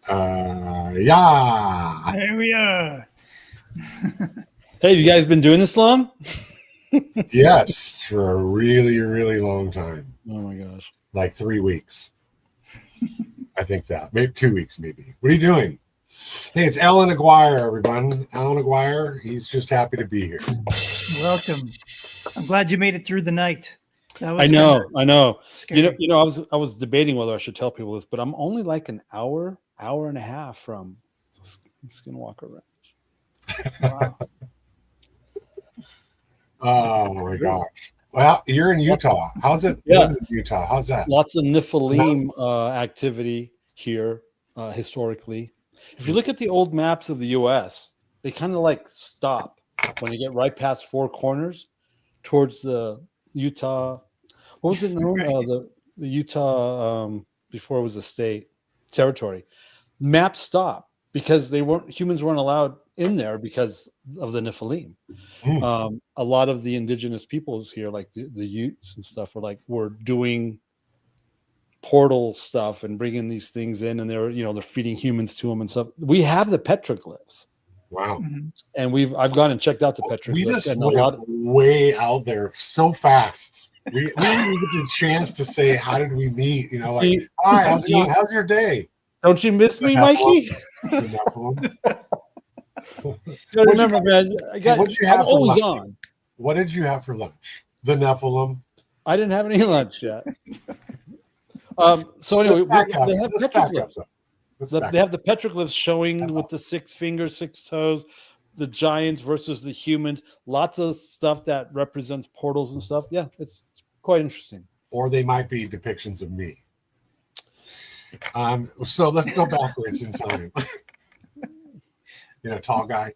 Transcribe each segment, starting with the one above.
Yeah. There we are. Hey, have you guys been doing this long? Yes, for a really, really long time. Oh my gosh. Like 3 weeks. I think that. Maybe 2 weeks, maybe. What are you doing? Hey, it's Allan Aguirre, everyone. Allan Aguirre. He's just happy to be here. Welcome. I'm glad you made it through the night. That was I know. scary. You know, I was debating whether I should tell people this, but I'm only like an hour and a half from Skinwalker Ranch. Wow. Oh my gosh. Well, you're in Utah. How's it living in Utah? How's that? Lots of Nephilim activity here historically. If you look at the old maps of the U.S., they kind of like stop when you get right past Four Corners towards the Utah. What was it known? The Utah before it was a state territory. Maps stop because humans weren't allowed in there because of the Nephilim. A lot of the indigenous peoples here, like the Utes and stuff, were doing portal stuff and bringing these things in, and they're feeding humans to them and stuff. We have the petroglyphs. Wow. And I've gone and checked out the petroglyphs. We just went way out there so fast. We didn't even get the chance to say, how did we meet? Hi, how's it going? How's your day? Don't you miss me, Mikey? Remember, man, What did you have for lunch? The Nephilim? I didn't have any lunch yet. So anyway, they have petroglyphs. They have the petroglyphs showing with the 6 fingers, 6 toes, the giants versus the humans. Lots of stuff that represents portals and stuff. Yeah, it's quite interesting. Or they might be depictions of me. So let's go backwards in time. Tall guy.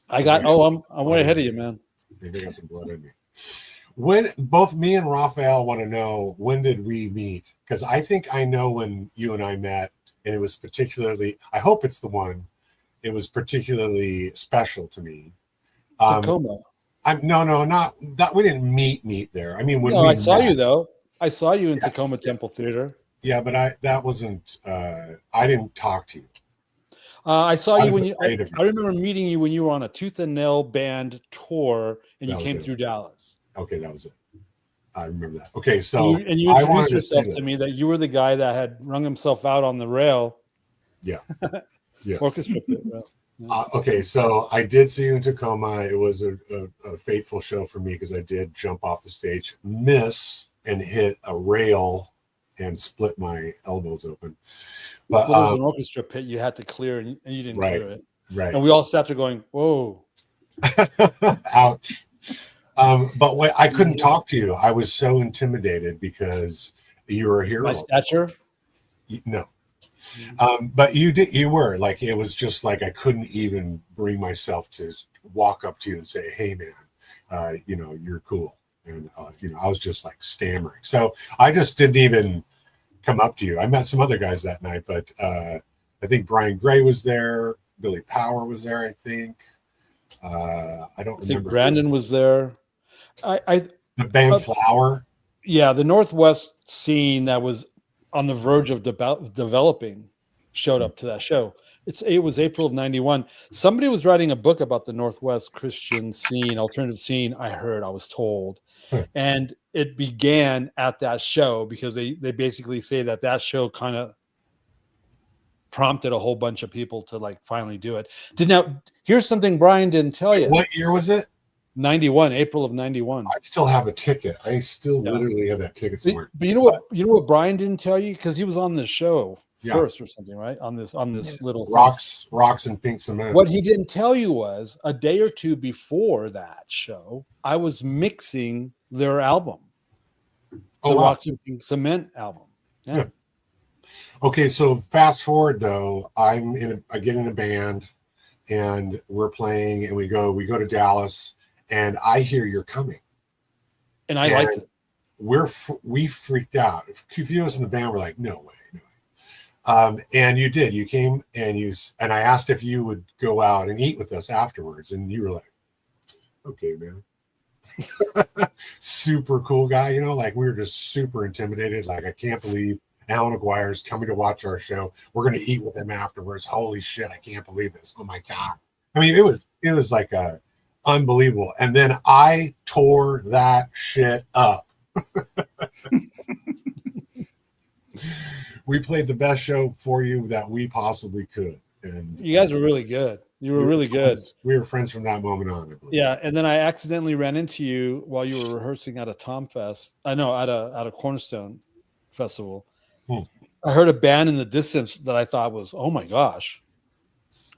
I'm way ahead of you, man. Maybe I got some blood in me. When both me and Raphael want to know, when did we meet? Because I think I know when you and I met, and it was particularly, I hope it's the one, it was particularly special to me. Tacoma. No, not that. We didn't meet there. I mean, I saw you though. I saw you in Tacoma Temple Theater. Yeah, but that wasn't. I didn't talk to you. I saw you when you. I remember meeting you when you were on a Tooth and Nail band tour, and you came through Dallas. Okay, that was it. I remember that. Okay, so you introduced yourself to me that you were the guy that had wrung himself out on the rail. Yeah. Yes. Orchestra pit rail. Yeah. Okay, so I did see you in Tacoma. It was a fateful show for me because I did jump off the stage, miss, and hit a rail and split my elbows open. But it was an orchestra pit you had to clear, and you didn't clear it. Right. And we all sat there going, "Whoa, ouch!" But I couldn't talk to you. I was so intimidated because you were a hero. My stature? No. But you were like, it was just like I couldn't even bring myself to walk up to you and say, "Hey man, you're cool." And I was just like stammering. So I just didn't even come up to you. I met some other guys that night, but I think Brian Gray was there, Billy Power was there, I think. I don't remember. I think Brandon was there. The band Flower. Yeah, the Northwest scene that was on the verge of developing showed up to that show. It was April of '91. Somebody was writing a book about the Northwest Christian scene, alternative scene. I was told, and it began at that show because they basically say that show kind of prompted a whole bunch of people to finally do it. Here's something Brian didn't tell you. What year was it? 91, April of 91. I still have a ticket. I still literally have that ticket somewhere. But you know what Brian didn't tell you, because he was on the show first or something, right? On this little rocks and pink cement. What he didn't tell you was a day or two before that show, I was mixing their album, Rocks and Pink Cement album. Yeah. Okay, so fast forward though, I get in a band, and we're playing, and we go to Dallas. And I hear you're coming, and I liked it. We freaked out. A few of us in the band were like, "No way!" And you did. You came, and I asked if you would go out and eat with us afterwards, and you were like, "Okay, man." Super cool guy, like we were just super intimidated. Like, I can't believe Allan Aguirre's coming to watch our show. We're going to eat with him afterwards. Holy shit, I can't believe this. Oh my God. I mean, it was like unbelievable. And then I tore that shit up. We played the best show for you that we possibly could. And You guys were really good. You were really good. We were friends from that moment on, I believe. Yeah, and then I accidentally ran into you while you were rehearsing at a TomFest. I know at a Cornerstone festival. I heard a band in the distance that I thought was, oh my gosh,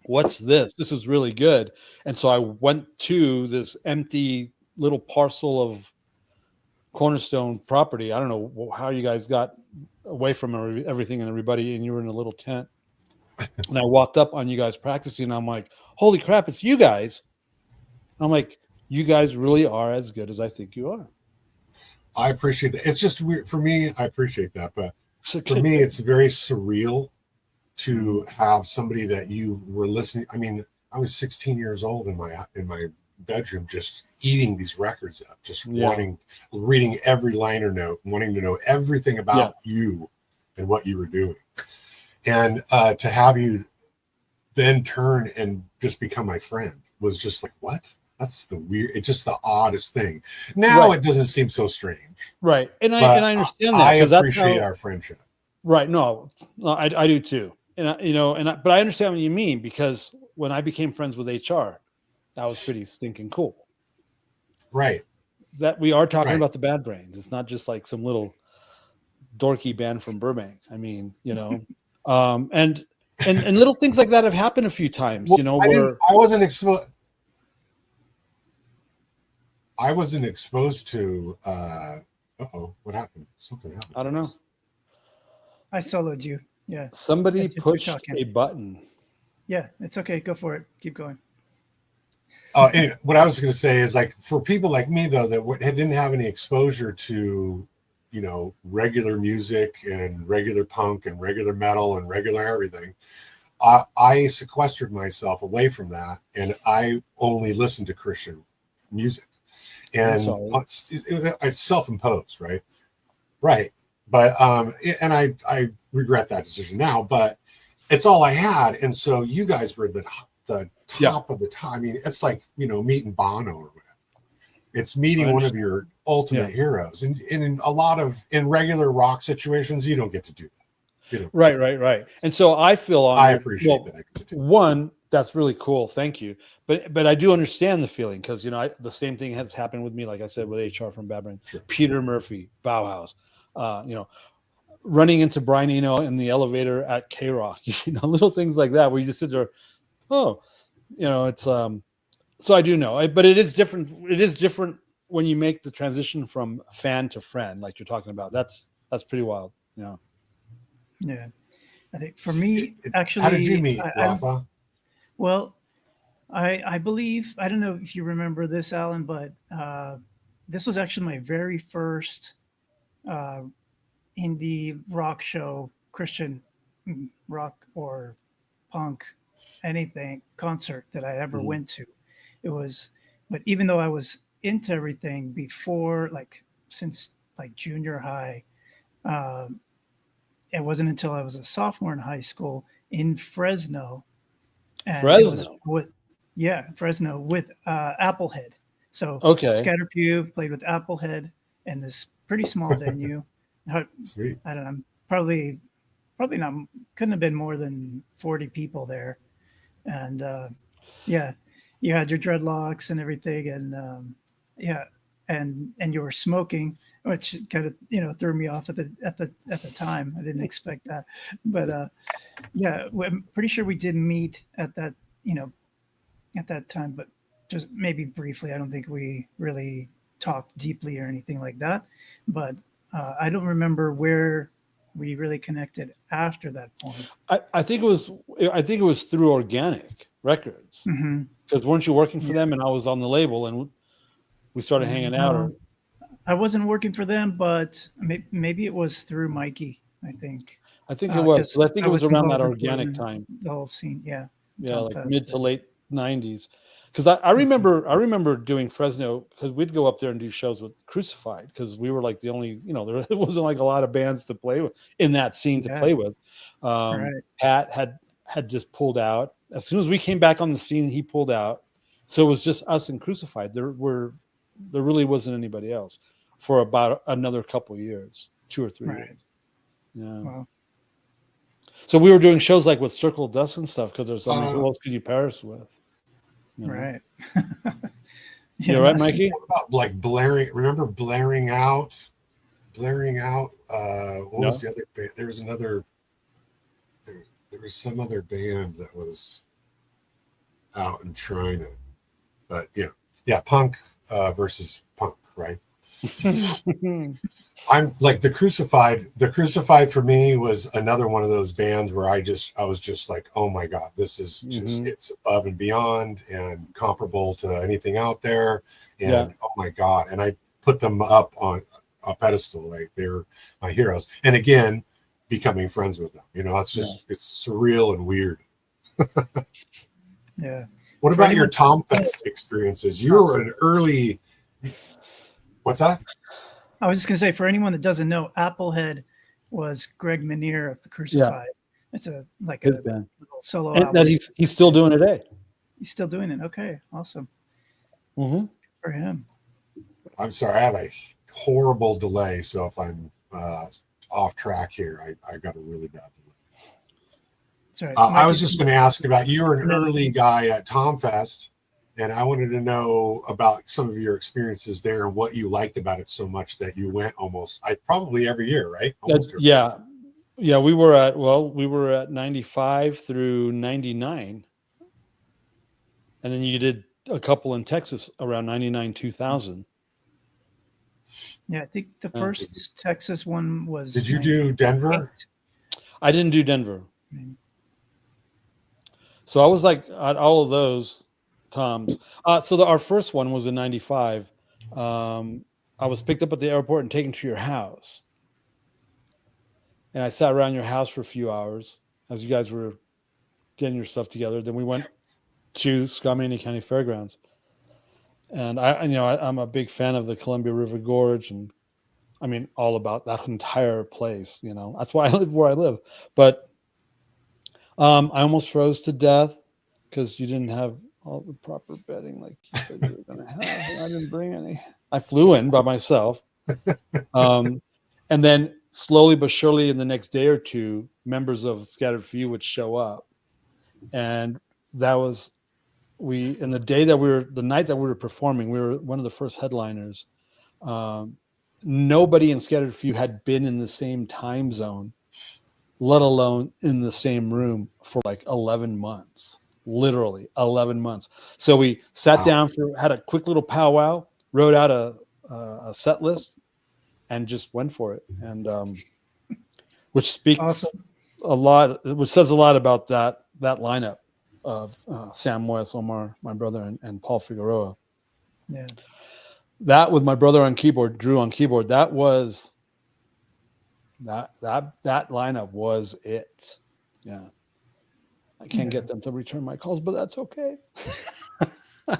what's this? This is really good. And so I went to this empty little parcel of Cornerstone property. I don't know how you guys got away from everything and everybody, and you were in a little tent. And I walked up on you guys practicing, and I'm like, holy crap, it's you guys. I'm like, you guys really are as good as I think you are. I appreciate that. It's just weird for me. I appreciate that, but for me, it's very surreal to have somebody that you were listening. I mean, I was 16 years old in my bedroom, just eating these records up, just reading every liner note, wanting to know everything about you and what you were doing. And to have you then turn and just become my friend was just like, what? That's it's just the oddest thing. Now it doesn't seem so strange. Right. And I understand that. I appreciate our friendship. Right. No, I do too. And but I understand what you mean, because when I became friends with HR, that was pretty stinking cool. Right. That we are talking about the Bad Brains. It's not just like some little dorky band from Burbank. I mean, and little things like that have happened a few times, where I wasn't exposed to what happened? Something happened. I don't know. I soloed you. Yeah. Somebody pushed a button. Yeah, it's okay. Go for it. Keep going. Anyway, what I was going to say is, like, for people like me, though, that didn't have any exposure to, regular music and regular punk and regular metal and regular everything, I sequestered myself away from that, and I only listened to Christian music. And it's self-imposed, right? Right. But and I regret that decision now, but it's all I had. And so you guys were the top of the top. I mean, it's like, meeting Bono or whatever. It's meeting one of your ultimate heroes. And in regular rock situations, you don't get to do that. Right. And so I feel I appreciate that. One, that's really cool. Thank you. But I do understand the feeling, because, the same thing has happened with me, like I said, with HR from Bad Brains, Peter Murphy, Bauhaus, running into Brian Eno in the elevator at K-Rock, little things like that, where you just sit there, it's, so I do know, but it is different. It is different when you make the transition from fan to friend, like you're talking about. That's pretty wild. Yeah. I think for me, actually, how did you meet Rafa? Well, I believe, I don't know if you remember this, Alan, but this was actually my very first indie rock show, Christian rock or punk, anything, concert that I ever went to. It was, but even though I was into everything before, since junior high, it wasn't until I was a sophomore in high school in Fresno. And Fresno with Applehead. So Scaterd played with Applehead in this pretty small venue. Sweet. I don't know, probably not, couldn't have been more than 40 people there. And you had your dreadlocks and everything, and and you were smoking, which kind of threw me off at the time. I didn't expect that, but I'm pretty sure we did meet at that at that time, but just maybe briefly. I don't think we really talked deeply or anything like that, but I don't remember where we really connected after that point. I think it was through Organic Records, because weren't you working for them, and I was on the label, and we started hanging out. I wasn't working for them, but maybe it was through Mikee. I think it was. I think it was around that Organic time. The whole scene, like mid to late 90s. because I remember doing Fresno, because we'd go up there and do shows with Crucified, because we were like the only, there wasn't like a lot of bands to play with in that scene to play with. Right. Pat had just pulled out. As soon as we came back on the scene, he pulled out. So it was just us and Crucified. There really wasn't anybody else for about another couple of years, 2 or 3 years. Yeah. Wow. So we were doing shows like with Circle of Dust and stuff, because there's something. Who else could you pair us with? Right. Yeah, right, Mikey? What about like blaring? Remember blaring out? Blaring out. What was the other band? There was another. There was some other band that was out and trying it, but yeah, punk versus punk, right? I'm like the Crucified. The Crucified for me was another one of those bands where I was just like, oh my god, this is just it's above and beyond and comparable to anything out there, and oh my god, and I put them up on a pedestal, like they're my heroes. And again, becoming friends with them, it's just it's surreal and weird. Yeah. What about your TomFest experiences? You were an early. What's that? I was just going to say, for anyone that doesn't know, Applehead was Greg Minnier of the Crucified. It's his little solo album. That he's still doing today. He's still doing it. Okay, awesome. Mm-hmm. Good for him. I'm sorry, I have a horrible delay, so if I'm off track here, I got a really bad delay. Sorry, I was just going to ask about, you were an early guy at TomFest, and I wanted to know about some of your experiences there and what you liked about it so much that you went probably every year, right? Yeah. We were at 95 through 99, and then you did a couple in Texas around 99, 2000. Yeah, I think the first Texas one was. Did you do Denver? I didn't do Denver. So I was like at all of those Toms. Our first one was in 95. I was picked up at the airport and taken to your house. And I sat around your house for a few hours as you guys were getting your stuff together. Then we went to Skamania County Fairgrounds. And I'm a big fan of the Columbia River Gorge, and I mean all about that entire place. That's why I live where I live. But I almost froze to death because you didn't have all the proper bedding like you said you were going to have. And I didn't bring any. I flew in by myself. And then slowly but surely in the next day or two, members of Scattered Few would show up. And that was the night that we were performing, we were one of the first headliners. Nobody in Scattered Few had been in the same time zone, let alone in the same room, for like 11 months, literally 11 months. So we sat down, had a quick little powwow, wrote out a set list, and just went for it. And which speaks a lot, which says a lot about that lineup of Sam Moyes, Omar, my brother, and Paul Figueroa. Yeah. That with my brother on keyboard, Drew on keyboard, that was that lineup was it. Yeah. I can't get them to return my calls, but that's okay. That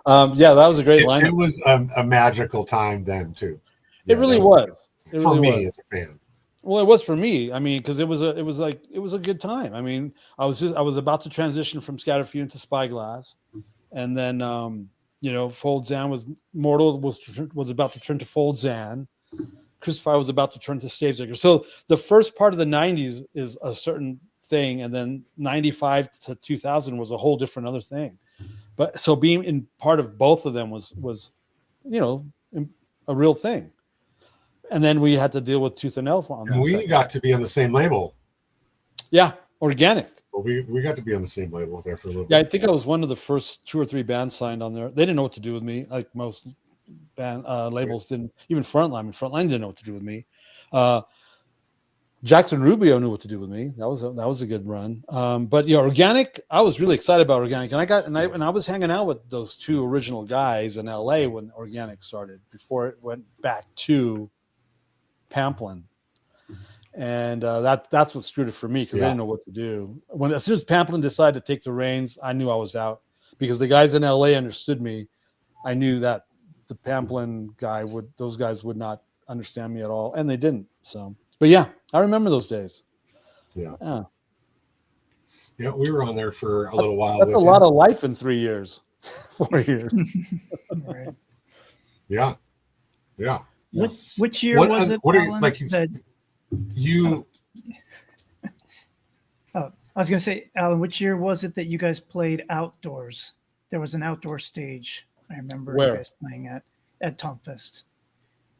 was a great lineup. It was a magical time then too. It really was. For me as a fan. Well, it was for me. I mean, because it was a good time. I mean, I was about to transition from Scattered Few into Spyglass, and then Fold Zan was about to turn to Fold Zan. Crucify was about to turn to Stavesacre. So the first part of the 90s is a certain thing, and then 95 to 2000 was a whole different other thing. But so being in part of both of them was a real thing. And then we had to deal with Tooth and Nail on that. We got to be on the same label. Yeah, Organic. Well, we got to be on the same label there for a little bit. Yeah, I think I was one of the first 2 or 3 bands signed on there. They didn't know what to do with me, like most band labels didn't. Even Frontline. Frontline didn't know what to do with me. Jackson Rubio knew what to do with me. That was a good run. But yeah, Organic. I was really excited about Organic, and I was hanging out with those 2 original guys in LA when Organic started, before it went back to Pamplin. And that's what screwed it for me, because I didn't know what to do. As soon as Pamplin decided to take the reins, I knew I was out, because the guys in LA understood me. I knew that the Pamplin those guys would not understand me at all, and they didn't. So, but yeah, I remember those days. Yeah, we were on there for a little while. That's a lot of life in 3 years, 4 years. Right. Yeah. Which year was it? What are you, Allan, like you? I was going to say, Allan, which year was it that you guys played outdoors? There was an outdoor stage. I remember you guys playing at TOMFest.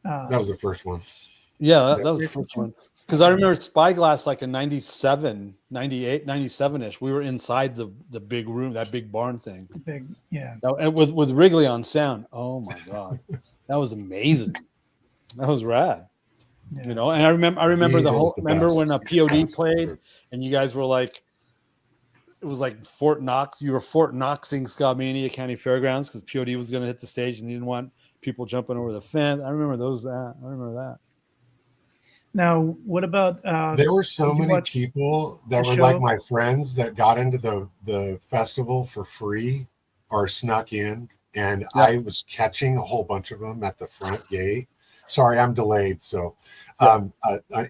That was the first one. Yeah, that was the first one. Because I remember Spyglass, like in 97, 98, 97-ish. We were inside the big room, that big barn thing. And with Wrigley on sound. Oh my God. That was amazing. That was rad. Yeah. You know, and I remember remember when a POD played and you guys were like, it was like Fort Knox. You were Fort Knoxing Skamania County Fairgrounds because POD was going to hit the stage and you didn't want people jumping over the fence. I remember that. Now, what about? There were so many people that were like my friends that got into the festival for free or snuck in, and I was catching a whole bunch of them at the front gate. Sorry, I'm delayed. So,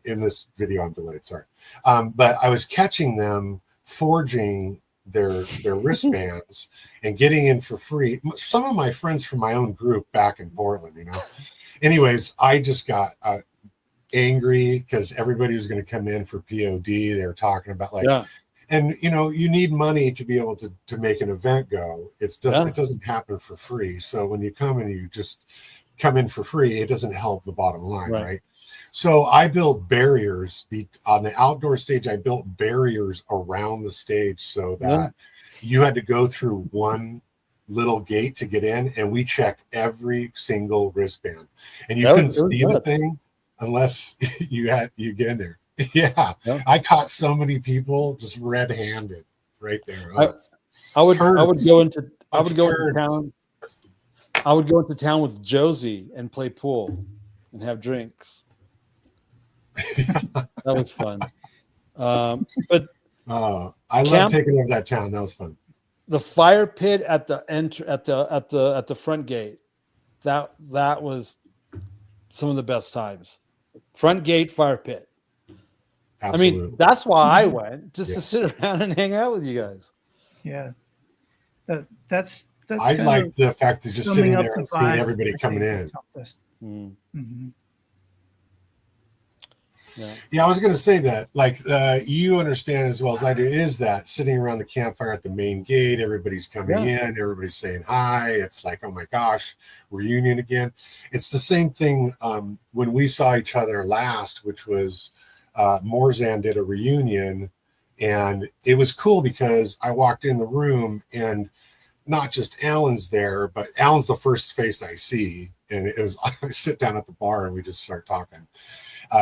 in this video, I'm delayed. Sorry, but I was catching them forging their wristbands and getting in for free. Some of my friends from my own group back in Portland, you know. Anyways, I just got angry because everybody was going to come in for POD. They were talking about and you know, you need money to be able to make an event go. It doesn't happen for free. So when you come and you just come in for free, it doesn't help the bottom line, right? So I built barriers on the outdoor stage. I built barriers around the stage so that you had to go through one little gate to get in, and we checked every single wristband, and you couldn't see the thing unless you get in there. I caught so many people just red-handed right there. I would go into town. I would go into town with Josie and play pool and have drinks. That was fun. But I love taking over that town. That was fun. The fire pit at the at the front gate. That was some of the best times. Front gate, fire pit. Absolutely. I mean, that's why I went, just to sit around and hang out with you guys. Yeah, that's. I like the fact that just sitting there and seeing everybody coming in. Mm-hmm. Yeah, I was going to say that. Like, you understand as well as I do. It is that sitting around the campfire at the main gate, everybody's coming in, everybody's saying hi. It's like, oh my gosh, reunion again. It's the same thing when we saw each other last, which was Morzan did a reunion, and it was cool because I walked in the room and not just Allan's there, but Allan's the first face I see. And it was, I sit down at the bar and we just start talking.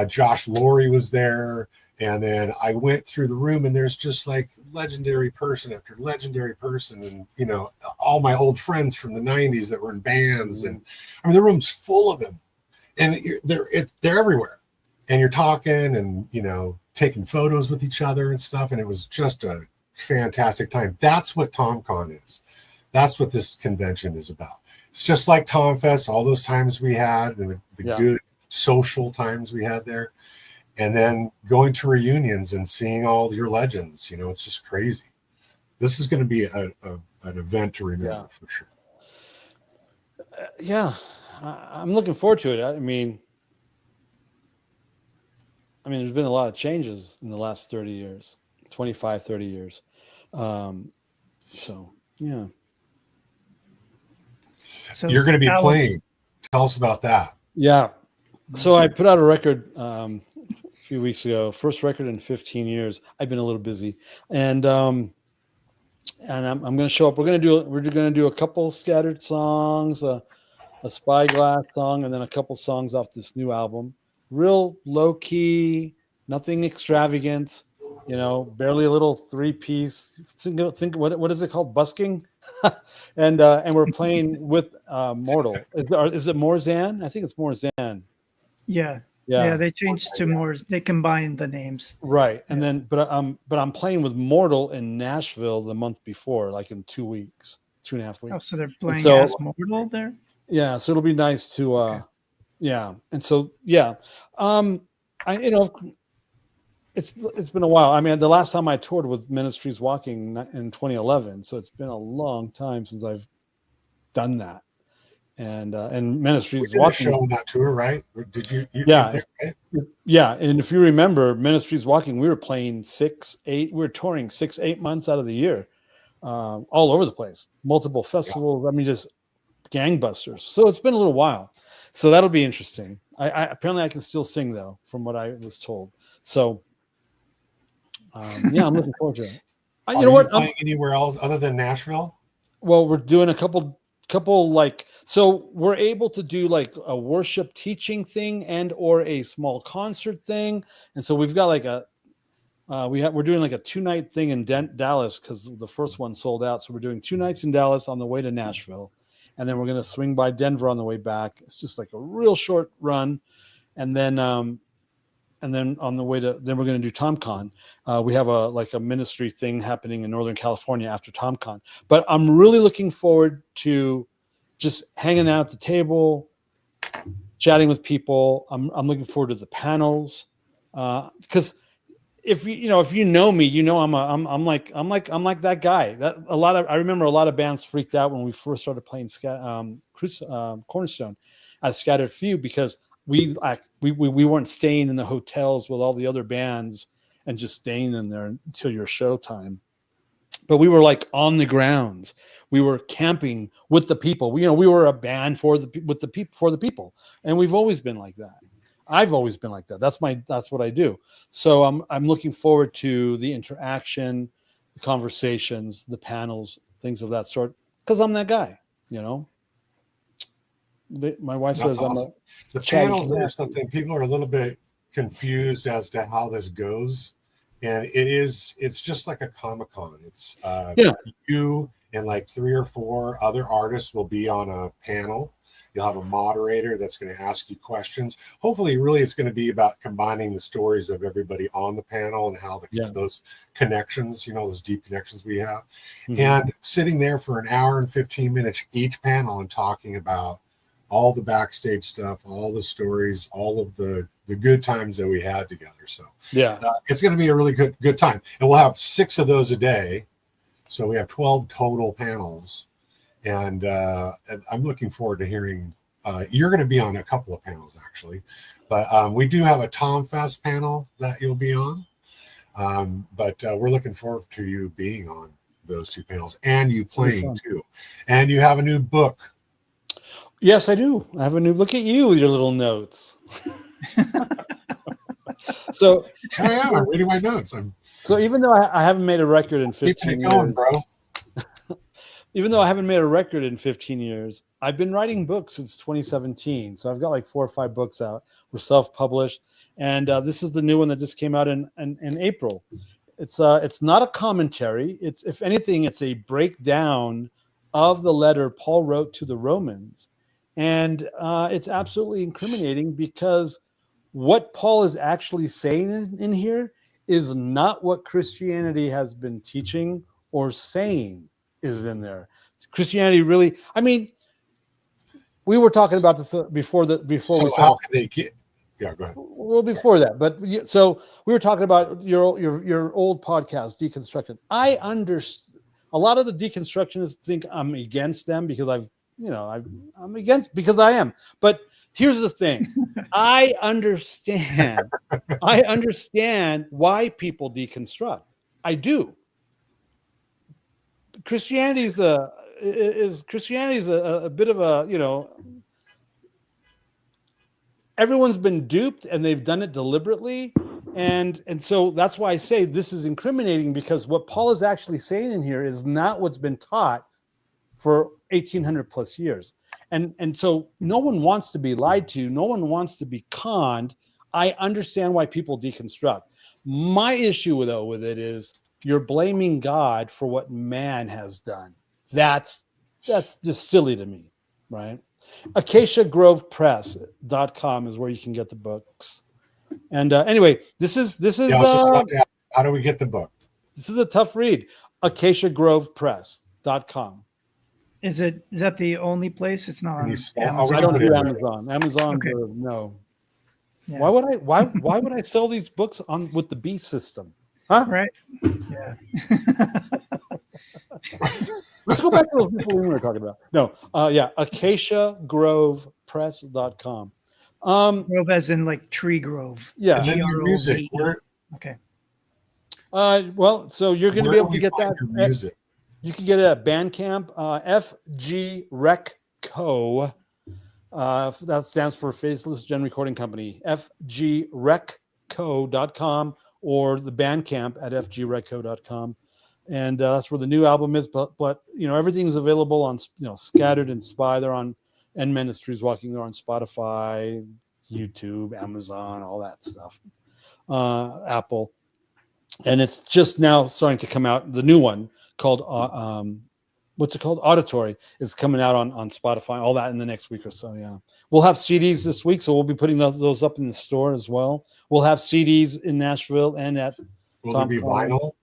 Josh Laurie was there. And then I went through the room and there's just like legendary person after legendary person. And, you know, all my old friends from the 90s that were in bands. And I mean, the room's full of them and they're everywhere. And you're talking and, you know, taking photos with each other and stuff. And it was just a fantastic time. That's what TOMCon is. That's what this convention is about. It's just like TOMFest, all those times we had and the good social times we had there. And then going to reunions and seeing all your legends, you know, it's just crazy. This is going to be an event to remember for sure. I'm looking forward to it. I mean, there's been a lot of changes in the last 30 years, 25, 30 years. So, yeah. So you're going to be playing. Tell us about that. Yeah. So I put out a record a few weeks ago, first record in 15 years. I've been a little busy, and I'm going to show up. We're going to do a couple Scaterd songs, a Spyglass song, and then a couple songs off this new album. Real low key, nothing extravagant. You know, barely a little 3-piece. Think what is it called? Busking. and we're playing with Mortal. Is it Morzan? I think it's Morzan. Yeah, Yeah, they changed to more. They combined the names. Right. And then, but I'm playing with Mortal in Nashville the month before, like in 2 weeks, 2.5 weeks. Oh, so they're And playing so, as Mortal there. yeah, so it'll be nice to, Okay. yeah. And so, yeah, I, it's been a while. I mean, the last time I toured with Ministries Walking in 2011, so it's been a long time since I've done that. And We Ministries did a Walking, show on that tour, right? Or did you came yeah, through, right? yeah. And if you remember, Ministries Walking, we were playing 6, 8, we were touring 6, 8 months out of the year, all over the place, multiple festivals. I mean, just gangbusters. So it's been a little while. So that'll be interesting. I apparently I can still sing though, from what I was told. So yeah, I'm looking forward to it. Are You know you what? playing anywhere else other than Nashville? Well, we're doing a couple like, so we're able to do like a worship teaching thing and or a small concert thing. And so we've got like a we're doing like a 2-night thing in Dallas because the first one sold out. So we're doing 2 nights in Dallas on the way to Nashville, and then we're going to swing by Denver on the way back. It's just like a real short run, and then on the way to, then we're going to do TOMCon. We have a ministry thing happening in Northern California after TOMCon. But I'm really looking forward to just hanging out at the table, chatting with people. I'm looking forward to the panels because if you know me, I'm like that guy. That I remember a lot of bands freaked out when we first started playing Cornerstone at Scaterd Few because we weren't staying in the hotels with all the other bands and just staying in there until your show time. But we were like on the grounds. We were camping with the people. We were a band for the people, and we've always been like that. I've always been like that. That's what I do. So I'm looking forward to the interaction, the conversations, the panels, things of that sort. Because I'm that guy, My wife That's says awesome. The panels are something people are a little bit confused as to how this goes, and it's just like a Comic-Con. It's you and like 3 or 4 other artists will be on a panel. You'll have a moderator that's going to ask you questions. Hopefully, really, it's going to be about combining the stories of everybody on the panel and how those connections, those deep connections we have, and sitting there for an hour and 15 minutes each panel and talking about all the backstage stuff, all the stories, all of the good times that we had together. So it's going to be a really good time. And we'll have 6 of those a day. So we have 12 total panels. And I'm looking forward to hearing, you're going to be on a couple of panels actually, but we do have a TomFest panel that you'll be on. But we're looking forward to you being on those 2 panels and you playing too. And you have a new book. Yes, I do. I have a new look at you with your little notes. So I am. I'm reading my notes. So even though I haven't made a record in 15 keeping it years, going, bro. Even though I haven't made a record in 15 years, I've been writing books since 2017. So I've got like 4 or 5 books out. We're self-published, and this is the new one that just came out in April. It's not a commentary. It's, if anything, it's a breakdown of the letter Paul wrote to the Romans. And it's absolutely incriminating because what Paul is actually saying in here is not what Christianity has been teaching or saying is in there. Christianity really, I mean, we were talking about this before So we how can they get? Yeah, go ahead. Well, before that, but so we were talking about your old podcast, Deconstruction. I understand a lot of the deconstructionists think I'm against them because I'm against because I am. But here's the thing. I understand why people deconstruct. I do. Christianity is a bit of a, everyone's been duped and they've done it deliberately. And so that's why I say this is incriminating, because what Paul is actually saying in here is not what's been taught for 1800 plus years. And so no one wants to be lied to. No one wants to be conned. I understand why people deconstruct. My issue with it is you're blaming God for what man has done. That's just silly to me, right? AcaciaGrovePress.com is where you can get the books. And anyway, this is Yeah, I was just about to ask, how do we get the book? this is a tough read. AcaciaGrovePress.com. Is that the only place? It's not Can you on spell- Amazon. I don't put do it- Amazon. Amazon, Okay. no. Yeah. Why would I sell these books on with the B system? Huh? Right. Yeah. Let's go back to those people we were talking about. No, AcaciaGrovePress.com. Grove as in like tree grove. Yeah. And then your G-R-O-V-E. music. Okay. Well, so you're going to be able to get that. Your music. You can get it at Bandcamp, FG Rec Co. That stands for Faceless Gen Recording Company, fgrecco.com, or the Bandcamp at fgrecco.com. And that's where the new album is. But everything's available on Scaterd and Spy. They're on End Ministries Walking. They're on Spotify, YouTube, Amazon, all that stuff, Apple. And it's just now starting to come out. The new one called what's it called? Auditory is coming out on Spotify. All that in the next week or so. Yeah, we'll have CDs this week, so we'll be putting those up in the store as well. We'll have CDs in Nashville and at. Will there be vinyl?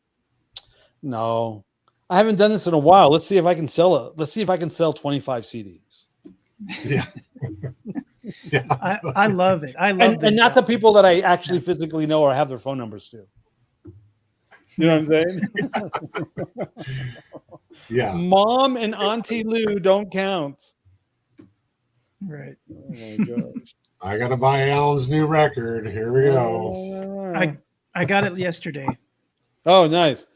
No, I haven't done this in a while. Let's see if I can sell it. Let's see if I can sell 25 CDs. Yeah. Yeah. I love it. I love it. And not the people that I actually physically know or have their phone numbers to. You know what I'm saying? Yeah. Mom and Auntie Lou don't count. Right. Oh my gosh. I gotta buy Alan's new record. Here we go. I got it yesterday. Oh, nice.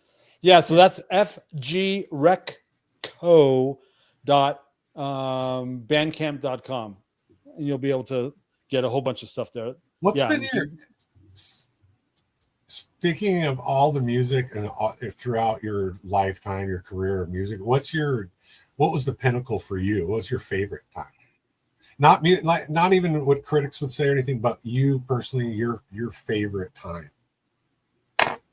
Yeah, so that's fgrecco.bandcamp.com. And you'll be able to get a whole bunch of stuff there. What's been your, speaking of all the music and throughout your lifetime, your career of music, what was the pinnacle for you? What was your favorite time? Not even what critics would say or anything, but you personally, your favorite time.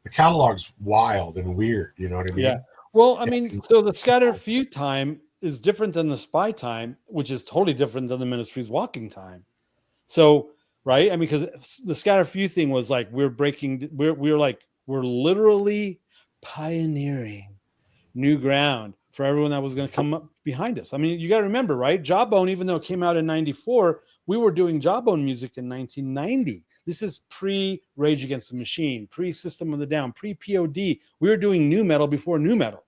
The catalog's wild and weird. You know what I mean? Yeah. Well, I mean, so the Scattered Few time is different than the Spy time, which is totally different than the Ministry's Walking time. So, right? I mean, because the Scattered Few thing was like we're literally pioneering new ground for everyone that was going to come up behind us. I mean, you got to remember, right? Jawbone, even though it came out in '94, we were doing Jawbone music in 1990. This is pre-Rage Against the Machine, pre-System of the Down, pre-POD. We were doing new metal before new metal,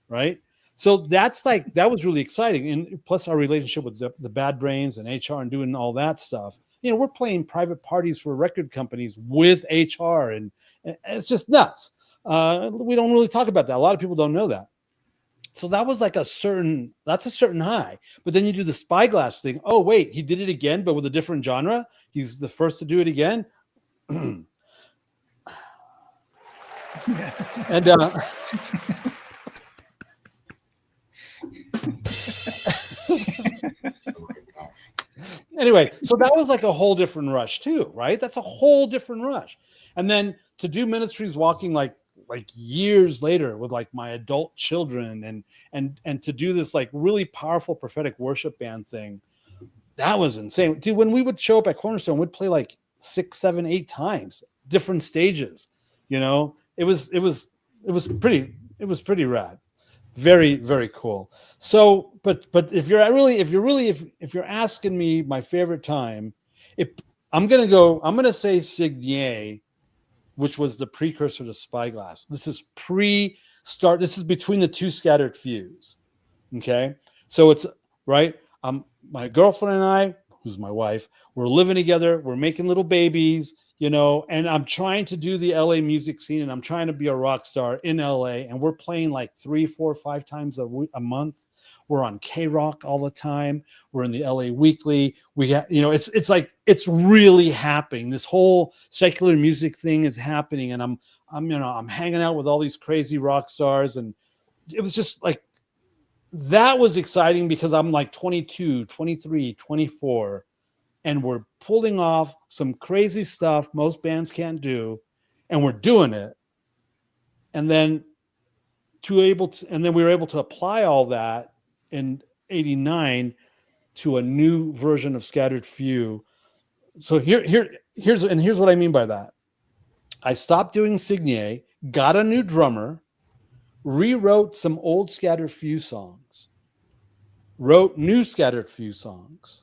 right? So that was really exciting. And plus our relationship with the Bad Brains and HR and doing all that stuff. You know, we're playing private parties for record companies with HR, and it's just nuts. We don't really talk about that. A lot of people don't know that. So that was like a certain high. But then you do the Spyglass thing. Oh, wait, he did it again, but with a different genre. He's the first to do it again. And anyway, so that was like a whole different rush too, right? That's a whole different rush. And then to do Ministries Walking like years later with like my adult children and to do this like really powerful prophetic worship band thing, that was insane. Dude, when we would show up at Cornerstone, we'd play like 6, 7, 8 times, different stages. You know, it was pretty rad. Very, very cool. So, but if you're asking me my favorite time, I'm gonna say Signier, which was the precursor to Spyglass. This is This is between the two Scattered Fews. Okay, so it's right. My girlfriend and I, who's my wife, we're living together. We're making little babies, you know, and I'm trying to do the LA music scene, and I'm trying to be a rock star in LA. And we're playing like 3, 4, 5 times a month. We're on K-Rock all the time. We're in the LA Weekly. We got, you know, it's like it's really happening. This whole secular music thing is happening, and I'm hanging out with all these crazy rock stars, and it was just like that was exciting because I'm like 22, 23, 24, and we're pulling off some crazy stuff most bands can't do, and we're doing it. And then we were able to apply all that in '89 to a new version of Scattered Few. So here's what I mean by that. I stopped doing Signier, got a new drummer, rewrote some old Scattered Few songs, wrote new Scattered Few songs,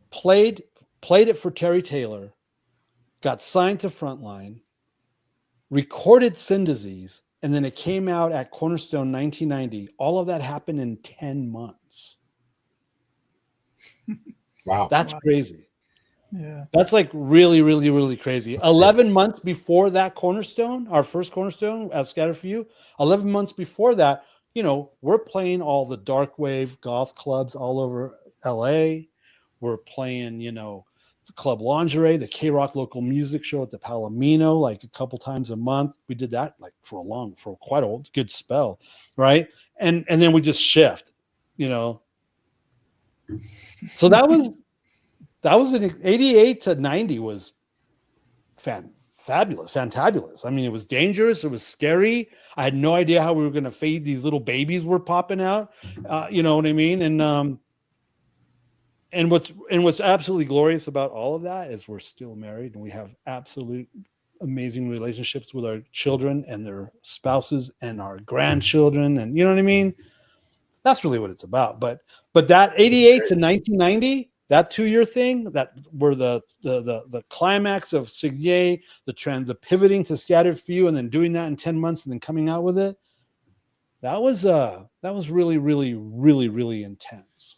played it for Terry Taylor, got signed to Frontline, recorded Sin Disease, and then it came out at Cornerstone 1990. All of that happened in 10 months. Wow. That's crazy. Yeah. That's like really, really, really crazy. That's 11 crazy. months before that Cornerstone, our first Cornerstone at Scattered Few, 11 months before that, you know, we're playing all the dark wave goth clubs all over LA. We're playing, you know, the Club Lingerie, the K-Rock local music show at the Palomino, like a couple times a month. We did that like for quite a good spell, right? And then we just shift, you know. So that was an 88 to 90 was fantabulous. I mean, it was dangerous. It was scary. I had no idea how we were going to fade. These little babies were popping out. You know what I mean? And what's absolutely glorious about all of that is we're still married and we have absolute amazing relationships with our children and their spouses and our grandchildren. And you know what I mean? That's really what it's about. But that 88 to 1990, that 2-year thing, that were the climax of Signier, the pivoting to Scattered Few, and then doing that in 10 months and then coming out with it. That was really, really, really, really intense.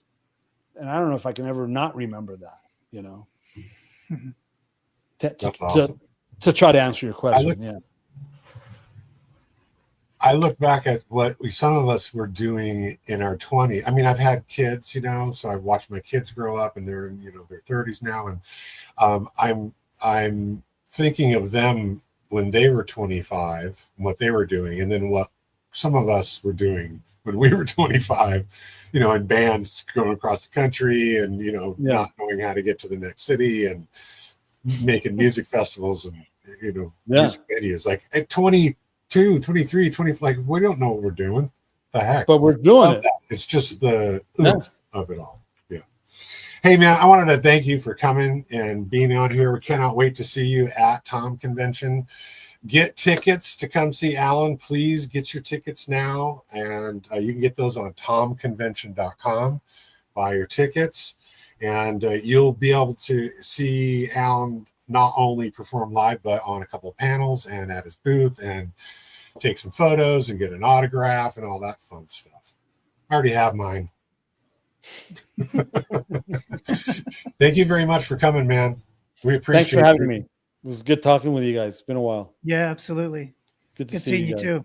And I don't know if I can ever not remember that, you know. That's awesome. To try to answer your question, I look back at what some of us were doing in our 20s. I mean, I've had kids, you know, so I've watched my kids grow up, and they're in, you know, their 30s now, and I'm thinking of them when they were 25, what they were doing, and then what some of us were doing when we were 25, you know, in bands going across the country, and you know, not knowing how to get to the next city, and making music festivals, and you know, music videos. Like at 22, 23, 20, like we don't know what we're doing. The heck, but we're doing it. It's just the oomph of it all. Yeah. Hey man, I wanted to thank you for coming and being on here. We cannot wait to see you at Tom Convention. Get tickets to come see Allan. Please get your tickets now, and you can get those on TOMCon-Versations.com. Buy your tickets, and you'll be able to see Allan not only perform live, but on a couple of panels and at his booth, and take some photos and get an autograph and all that fun stuff. I already have mine. Thank you very much for coming, man. We appreciate it. Thanks for having me. It was good talking with you guys. It's been a while. Yeah, absolutely. Good to see seeing you too.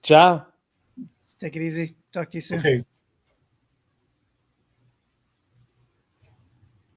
Ciao. Take it easy. Talk to you soon. Okay.